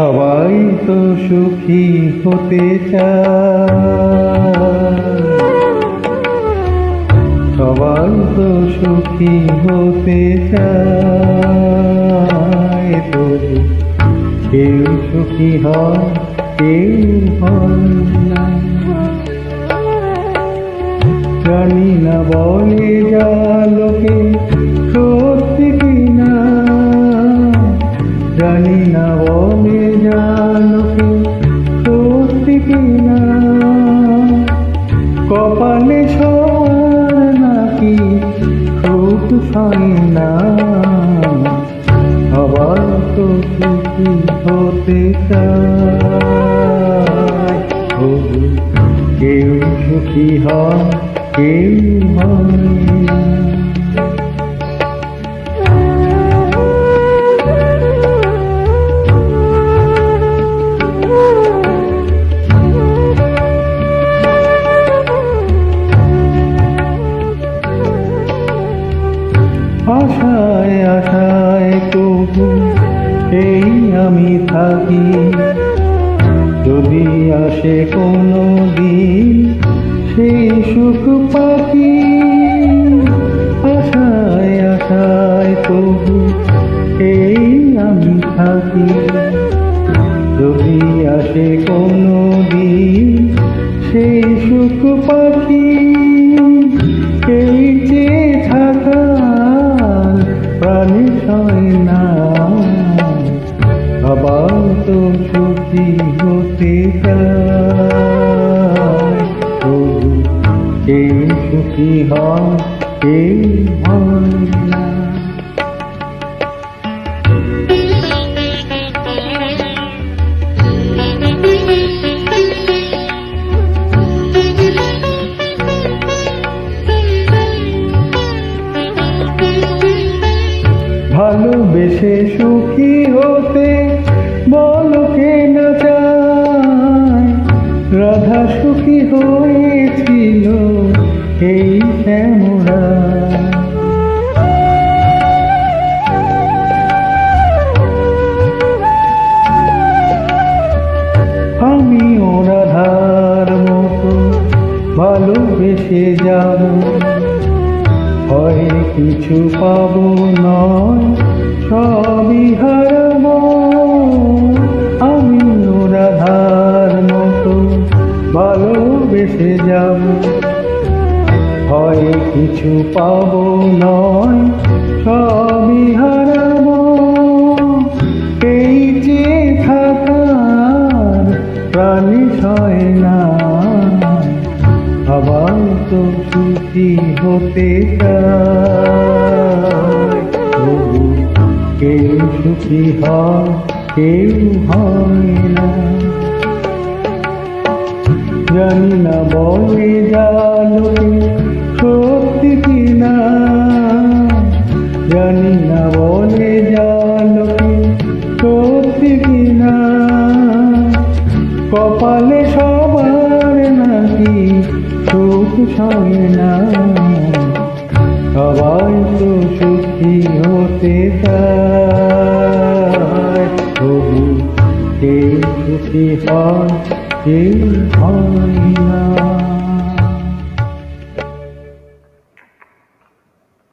সবাই তো সুখী হতে চায়, সবাই তো সুখী হতে চায়, তবু কেউ সুখী হয় কেউ হয় না। জানি না বলে যা লোকে সত্যি কিনা, জানি না বলে যা লোকে সত্যি কিনা, কপালে সবার নাকি সুখ হয় না। সবার তো সুখী হতে চায়, তবু কেউ সুখী হয় কেউ হয় না। আশায় আশায় তবু এই আমি থাকি, যদি আসে কোনো দিন সেই সুখ পাখি। আশায় আশায় তবু এই আমি থাকি, যদি আসে কোনো দিন সেই সুখ পাখি। এই যে থাকার প্রাণী হয় না, সবাই তো সুখী হতে চায়, তবু কেউ সুখী হয় কেউ হয় না। ভালোবেসে সুখী হতে বলো কে না চায়, রাধা সুখী হয়েছিল এই শ্যামরা। আমি ও রাধার মতো ভালোবেসে যাব, হয় কিছু পাবো নয় সবই হারাবো। আমি ও রাধার মতো ভালোবেসে যাব, হয় কিছু পাবো নয় সবই হারাবো। এই যে থাকার প্রাণী হয় না, সবাই তো সুখী হতে চায়, তবু কেউ সুখী হয় কেউ হয় না। জানি না বলে যা লোকে সত্যি কিনা, জানি না বলে যা লোকে সত্যি কিনা, কপালে সবার নাকি সুখ হয় না। সবাই তো সুখী হতে চায়, তবু কেউ সুখী হয় কেউ হয় না।